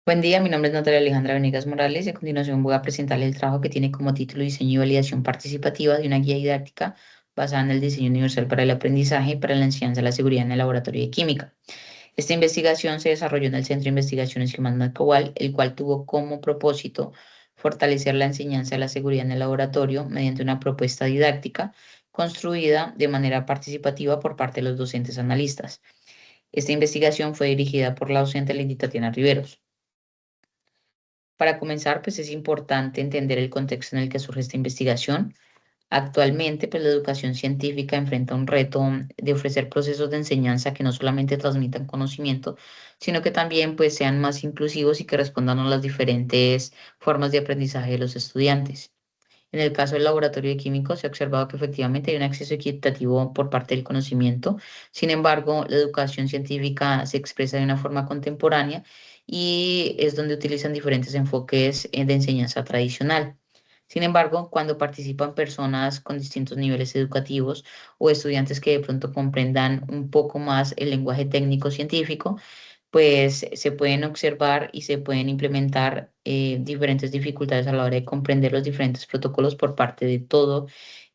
Buen día, mi nombre es Natalia Alejandra Venegas Morales y a continuación voy a presentarles el trabajo que tiene como título Diseño y validación participativa de una guía didáctica basada en el diseño universal para el aprendizaje y para la enseñanza de la seguridad en el laboratorio de química. Esta investigación se desarrolló en el Centro de Investigaciones Human Macawal, el cual tuvo como propósito fortalecer la enseñanza de la seguridad en el laboratorio mediante una propuesta didáctica construida de manera participativa por parte de los docentes analistas. Esta investigación fue dirigida por la docente Lady Tatiana Riveros. Para comenzar, pues es importante entender el contexto en el que surge esta investigación. Actualmente, pues la educación científica enfrenta un reto de ofrecer procesos de enseñanza que no solamente transmitan conocimiento, sino que también pues sean más inclusivos y que respondan a las diferentes formas de aprendizaje de los estudiantes. En el caso del laboratorio de químicos, se ha observado que efectivamente hay un acceso equitativo por parte del conocimiento. Sin embargo, la educación científica se expresa de una forma contemporánea y es donde utilizan diferentes enfoques de enseñanza tradicional. Sin embargo, cuando participan personas con distintos niveles educativos o estudiantes que de pronto comprendan un poco más el lenguaje técnico científico, pues se pueden observar y se pueden implementar diferentes dificultades a la hora de comprender los diferentes protocolos por parte de todo,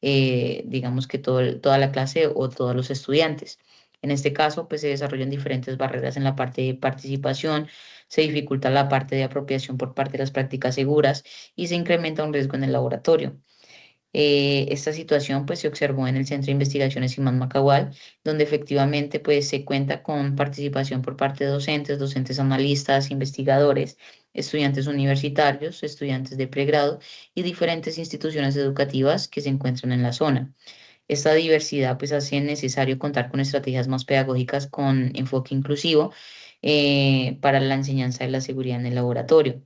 digamos que toda la clase o todos los estudiantes. En este caso, pues se desarrollan diferentes barreras en la parte de participación, se dificulta la parte de apropiación por parte de las prácticas seguras y se incrementa un riesgo en el laboratorio. Esta situación pues se observó en el Centro de Investigaciones Imán Macahual, donde efectivamente pues se cuenta con participación por parte de docentes, docentes analistas, investigadores, estudiantes universitarios, estudiantes de pregrado y diferentes instituciones educativas que se encuentran en la zona. Esta diversidad pues hace necesario contar con estrategias más pedagógicas con enfoque inclusivo para la enseñanza de la seguridad en el laboratorio.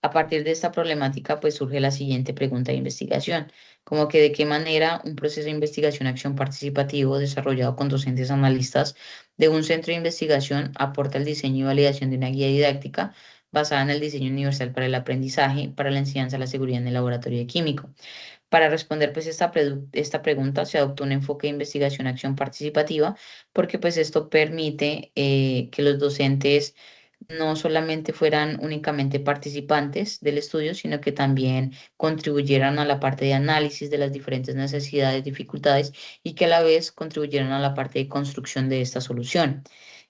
A partir de esta problemática, pues surge la siguiente pregunta de investigación, como que de qué manera un proceso de investigación-acción participativo desarrollado con docentes analistas de un centro de investigación aporta el diseño y validación de una guía didáctica basada en el diseño universal para el aprendizaje, para la enseñanza de la seguridad en el laboratorio de químico. Para responder pues esta pregunta se adoptó un enfoque de investigación-acción participativa porque pues esto permite que los docentes no solamente fueran únicamente participantes del estudio, sino que también contribuyeran a la parte de análisis de las diferentes necesidades, dificultades y que a la vez contribuyeran a la parte de construcción de esta solución.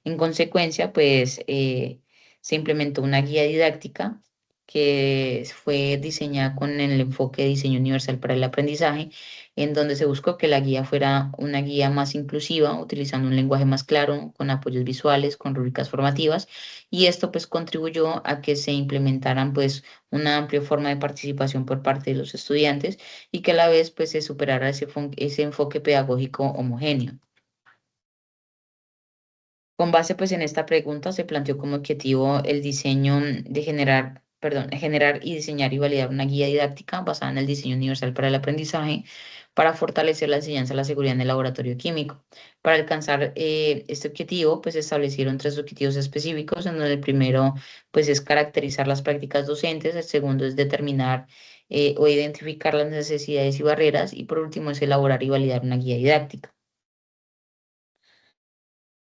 En consecuencia, pues se implementó una guía didáctica que fue diseñada con el enfoque de diseño universal para el aprendizaje, en donde se buscó que la guía fuera una guía más inclusiva, utilizando un lenguaje más claro, con apoyos visuales, con rúbricas formativas, y esto pues contribuyó a que se implementaran pues una amplia forma de participación por parte de los estudiantes y que a la vez pues se superara ese enfoque pedagógico homogéneo. Con base pues en esta pregunta se planteó como objetivo el diseño de generar y diseñar y validar una guía didáctica basada en el diseño universal para el aprendizaje para fortalecer la enseñanza de la seguridad en el laboratorio químico. Para alcanzar este objetivo, pues se establecieron tres objetivos específicos, en donde el primero pues es caracterizar las prácticas docentes, el segundo es determinar o identificar las necesidades y barreras y por último es elaborar y validar una guía didáctica.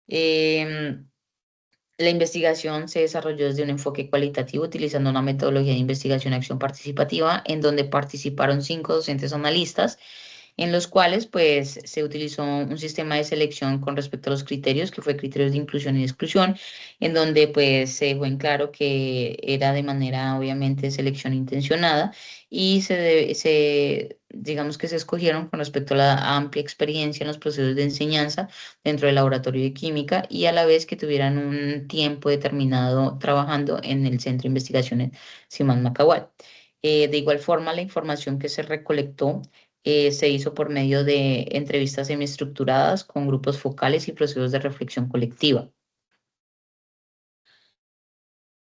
Em, La investigación se desarrolló desde un enfoque cualitativo utilizando una metodología de investigación-acción participativa en donde participaron 5 docentes analistas en los cuales pues se utilizó un sistema de selección con respecto a los criterios, que fue criterios de inclusión y exclusión, en donde pues se dejó en claro que era de manera obviamente selección intencionada y digamos que se escogieron con respecto a la amplia experiencia en los procesos de enseñanza dentro del laboratorio de química y a la vez que tuvieran un tiempo determinado trabajando en el Centro de Investigaciones Simán Macahual. De igual forma, la información que se recolectó se hizo por medio de entrevistas semiestructuradas con grupos focales y procesos de reflexión colectiva.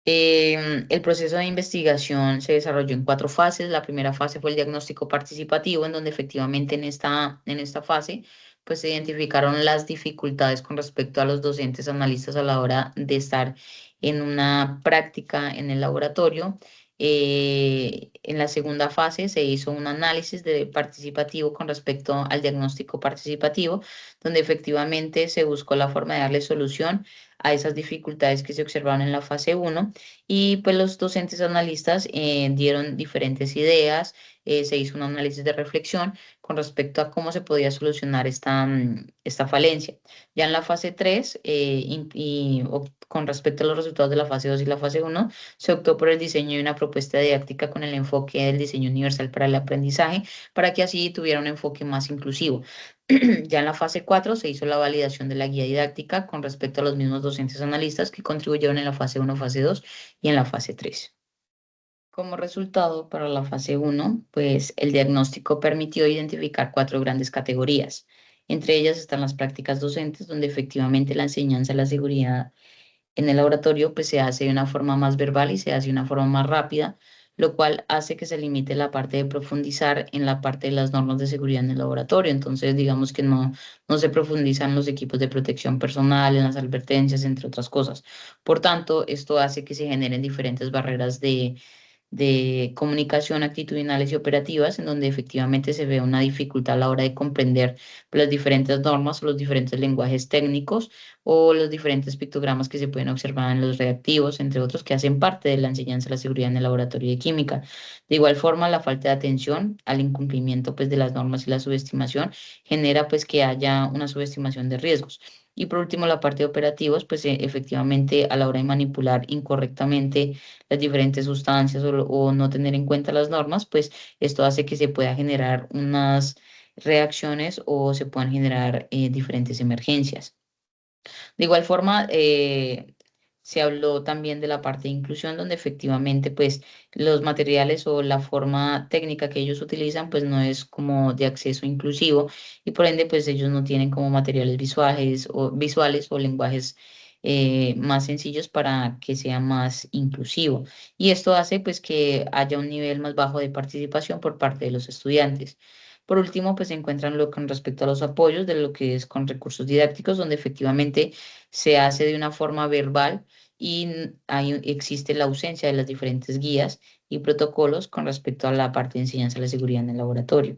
El proceso de investigación se desarrolló en 4 fases. La primera fase fue el diagnóstico participativo, en donde efectivamente en esta fase pues se identificaron las dificultades con respecto a los docentes analistas a la hora de estar en una práctica en el laboratorio. En la segunda fase se hizo un análisis de participativo con respecto al diagnóstico participativo, donde efectivamente se buscó la forma de darle solución a esas dificultades que se observaron en la fase 1 y pues los docentes analistas dieron diferentes ideas, se hizo un análisis de reflexión con respecto a cómo se podía solucionar esta falencia. Ya en la fase 3 con respecto a los resultados de la fase 2 y la fase 1, se optó por el diseño de una propuesta didáctica con el enfoque del diseño universal para el aprendizaje, para que así tuviera un enfoque más inclusivo. Ya en la fase 4 se hizo la validación de la guía didáctica con respecto a los mismos docentes analistas que contribuyeron en la fase 1, fase 2 y en la fase 3. Como resultado, para la fase 1, pues el diagnóstico permitió identificar 4 grandes categorías. Entre ellas están las prácticas docentes, donde efectivamente la enseñanza de la seguridad en el laboratorio pues se hace de una forma más verbal y se hace de una forma más rápida, lo cual hace que se limite la parte de profundizar en la parte de las normas de seguridad en el laboratorio. Entonces, digamos que no se profundizan los equipos de protección personal, en las advertencias, entre otras cosas. Por tanto, esto hace que se generen diferentes barreras de comunicación actitudinales y operativas, en donde efectivamente se ve una dificultad a la hora de comprender las diferentes normas o los diferentes lenguajes técnicos o los diferentes pictogramas que se pueden observar en los reactivos, entre otros, que hacen parte de la enseñanza de la seguridad en el laboratorio de química. De igual forma, la falta de atención al incumplimiento pues, de las normas y la subestimación genera pues, que haya una subestimación de riesgos. Y por último, la parte de operativos, pues efectivamente a la hora de manipular incorrectamente las diferentes sustancias o no tener en cuenta las normas, pues esto hace que se pueda generar unas reacciones o se puedan generar diferentes emergencias. De igual forma, se habló también de la parte de inclusión, donde efectivamente, pues, los materiales o la forma técnica que ellos utilizan, pues, no es como de acceso inclusivo y por ende, pues, ellos no tienen como materiales visuales o lenguajes más sencillos para que sea más inclusivo. Y esto hace, pues, que haya un nivel más bajo de participación por parte de los estudiantes. Por último, pues se encuentran lo con respecto a los apoyos de lo que es con recursos didácticos, donde efectivamente se hace de una forma verbal y existe la ausencia de las diferentes guías y protocolos con respecto a la parte de enseñanza de la seguridad en el laboratorio.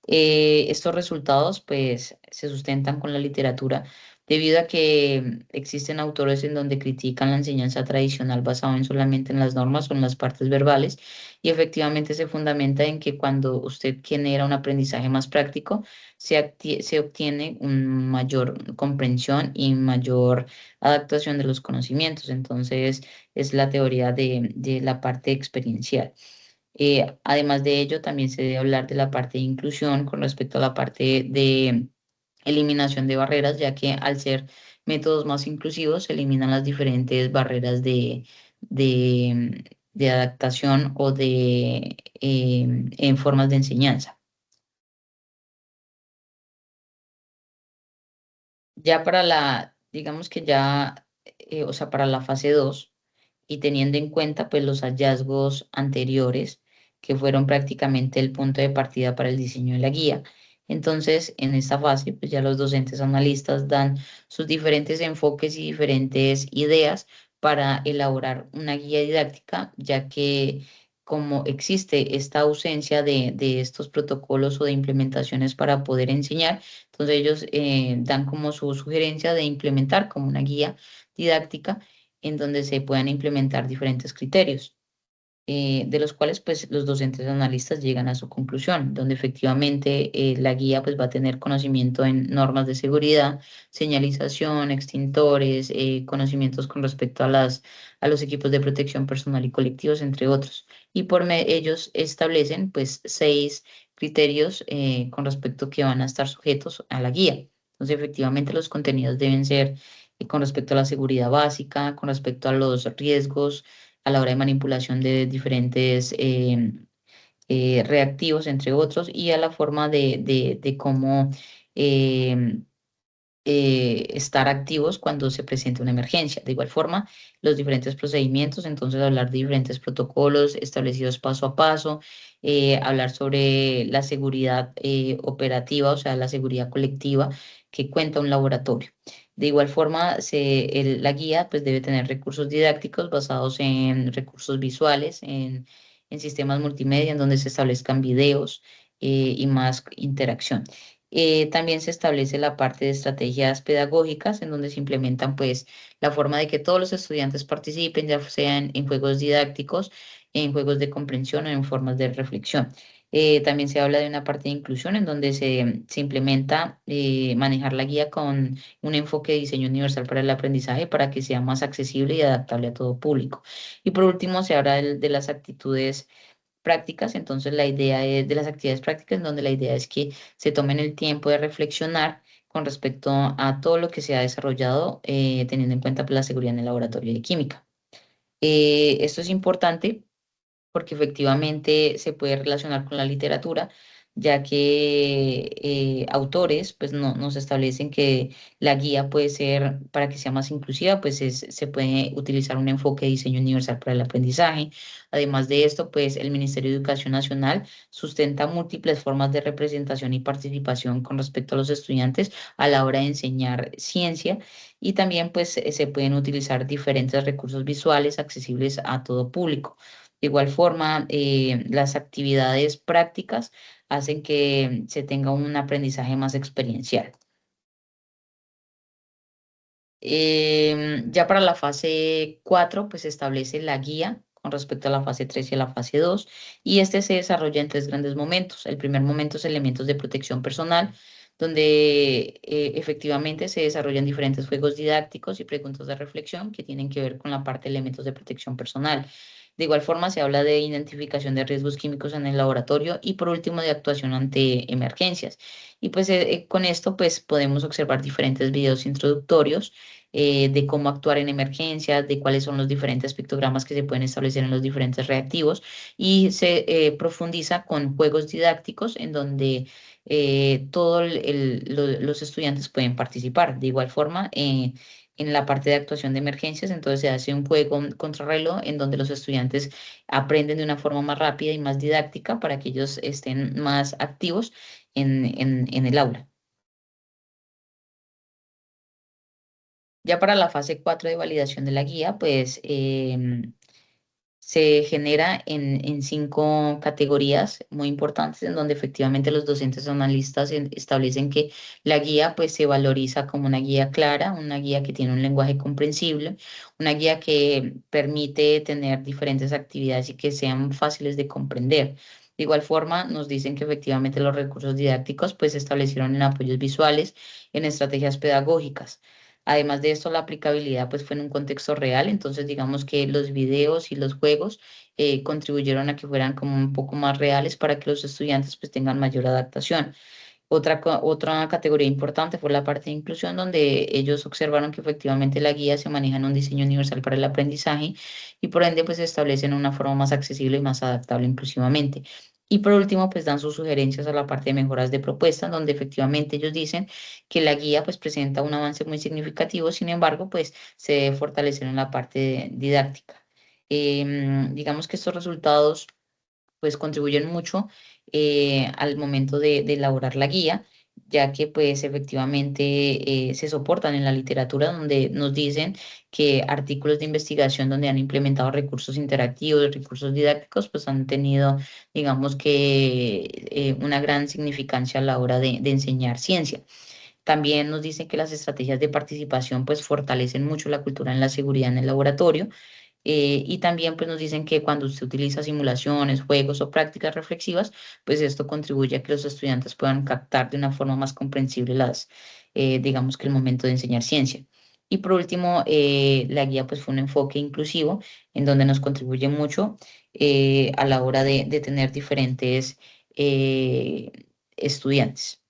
Estos resultados pues se sustentan con la literatura debido a que existen autores en donde critican la enseñanza tradicional basada en solamente en las normas o en las partes verbales y efectivamente se fundamenta en que cuando usted genera un aprendizaje más práctico se obtiene una mayor comprensión y mayor adaptación de los conocimientos. Entonces es la teoría de la parte experiencial. Además de ello, también se debe hablar de la parte de inclusión con respecto a la parte de eliminación de barreras, ya que al ser métodos más inclusivos se eliminan las diferentes barreras de, de adaptación o en formas de enseñanza. Ya para digamos que ya, o sea, para la fase 2 y teniendo en cuenta pues los hallazgos anteriores que fueron prácticamente el punto de partida para el diseño de la guía. Entonces, en esta fase, pues ya los docentes analistas dan sus diferentes enfoques y diferentes ideas para elaborar una guía didáctica, ya que como existe esta ausencia de estos protocolos o de implementaciones para poder enseñar, entonces ellos dan como su sugerencia de implementar como una guía didáctica en donde se puedan implementar diferentes criterios, de los cuales pues los docentes analistas llegan a su conclusión, donde efectivamente la guía pues va a tener conocimiento en normas de seguridad, señalización, extintores, conocimientos con respecto a los equipos de protección personal y colectivos, entre otros. Y ellos establecen pues 6 criterios con respecto que van a estar sujetos a la guía. Entonces, efectivamente, los contenidos deben ser con respecto a la seguridad básica, con respecto a los riesgos a la hora de manipulación de diferentes reactivos, entre otros, y a la forma de cómo eh, estar activos cuando se presenta una emergencia. De igual forma, los diferentes procedimientos, entonces hablar de diferentes protocolos establecidos paso a paso, hablar sobre la seguridad operativa, o sea, la seguridad colectiva que cuenta un laboratorio. De igual forma, la guía pues, debe tener recursos didácticos basados en recursos visuales, en sistemas multimedia, en donde se establezcan videos y más interacción. También se establece la parte de estrategias pedagógicas, en donde se implementan pues la forma de que todos los estudiantes participen, ya sean en juegos didácticos, en juegos de comprensión o en formas de reflexión. También se habla de una parte de inclusión en donde se implementa manejar la guía con un enfoque de diseño universal para el aprendizaje para que sea más accesible y adaptable a todo público. Y por último, se habla de las actitudes prácticas, entonces la idea es de las actividades prácticas, en donde la idea es que se tomen el tiempo de reflexionar con respecto a todo lo que se ha desarrollado, teniendo en cuenta pues, la seguridad en el laboratorio de química. Esto es importante porque efectivamente se puede relacionar con la literatura, ya que autores pues nos establecen que la guía puede ser, para que sea más inclusiva, pues se puede utilizar un enfoque de diseño universal para el aprendizaje. Además de esto, pues el Ministerio de Educación Nacional sustenta múltiples formas de representación y participación con respecto a los estudiantes a la hora de enseñar ciencia y también pues se pueden utilizar diferentes recursos visuales accesibles a todo público. De igual forma, las actividades prácticas hacen que se tenga un aprendizaje más experiencial. Ya para la fase 4, pues se establece la guía con respecto a la fase 3 y a la fase 2, y este se desarrolla en tres grandes momentos. El primer momento es elementos de protección personal, donde efectivamente se desarrollan diferentes juegos didácticos y preguntas de reflexión que tienen que ver con la parte de elementos de protección personal. De igual forma, se habla de identificación de riesgos químicos en el laboratorio y por último de actuación ante emergencias. Y pues con esto pues podemos observar diferentes videos introductorios de cómo actuar en emergencias, de cuáles son los diferentes pictogramas que se pueden establecer en los diferentes reactivos y se profundiza con juegos didácticos en donde todos los estudiantes pueden participar. De igual forma, en la parte de actuación de emergencias, entonces se hace un juego contrarreloj en donde los estudiantes aprenden de una forma más rápida y más didáctica para que ellos estén más activos en el aula. Ya para la fase 4 de validación de la guía, pues se genera en cinco categorías muy importantes, en donde efectivamente los docentes analistas establecen que la guía pues se valoriza como una guía clara, una guía que tiene un lenguaje comprensible, una guía que permite tener diferentes actividades y que sean fáciles de comprender. De igual forma, nos dicen que efectivamente los recursos didácticos pues se establecieron en apoyos visuales, en estrategias pedagógicas. Además de esto, la aplicabilidad pues fue en un contexto real, entonces digamos que los videos y los juegos contribuyeron a que fueran como un poco más reales para que los estudiantes pues tengan mayor adaptación. Otra categoría importante fue la parte de inclusión, donde ellos observaron que efectivamente la guía se maneja en un diseño universal para el aprendizaje y por ende pues se establecen una forma más accesible y más adaptable inclusivamente. Y por último, pues dan sus sugerencias a la parte de mejoras de propuesta, donde efectivamente ellos dicen que la guía pues presenta un avance muy significativo, sin embargo, pues se debe fortalecer en la parte didáctica. Digamos que estos resultados pues contribuyen mucho al momento de elaborar la guía, ya que pues efectivamente se soportan en la literatura donde nos dicen que artículos de investigación donde han implementado recursos interactivos, recursos didácticos, pues han tenido, digamos que, una gran significancia a la hora de enseñar ciencia. También nos dicen que las estrategias de participación pues fortalecen mucho la cultura en la seguridad en el laboratorio y también pues nos dicen que cuando usted utiliza simulaciones, juegos o prácticas reflexivas, pues esto contribuye a que los estudiantes puedan captar de una forma más comprensible digamos que el momento de enseñar ciencia. Y por último, la guía pues fue un enfoque inclusivo en donde nos contribuye mucho a la hora de tener diferentes estudiantes.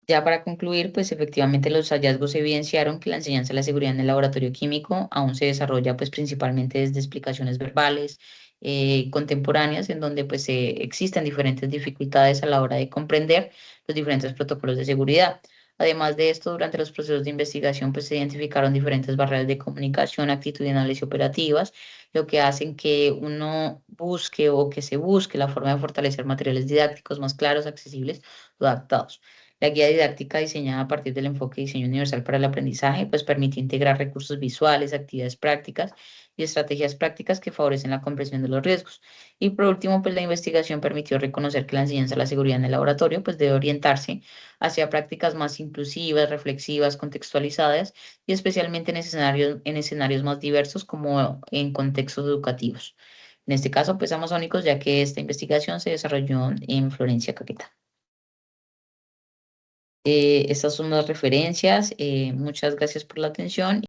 Ya para concluir, pues efectivamente los hallazgos evidenciaron que la enseñanza de la seguridad en el laboratorio químico aún se desarrolla pues principalmente desde explicaciones verbales contemporáneas, en donde pues existen diferentes dificultades a la hora de comprender los diferentes protocolos de seguridad. Además de esto, durante los procesos de investigación pues se identificaron diferentes barreras de comunicación actitudinales y operativas, lo que hacen que uno busque o que se busque la forma de fortalecer materiales didácticos más claros, accesibles o adaptados. La guía didáctica diseñada a partir del enfoque de diseño universal para el aprendizaje, pues permite integrar recursos visuales, actividades prácticas y estrategias prácticas que favorecen la comprensión de los riesgos. Y por último, pues la investigación permitió reconocer que la enseñanza de la seguridad en el laboratorio, pues debe orientarse hacia prácticas más inclusivas, reflexivas, contextualizadas y especialmente en escenarios más diversos como en contextos educativos. En este caso, pues amazónicos, ya que esta investigación se desarrolló en Florencia, Caquetá. Estas son las referencias. Muchas gracias por la atención.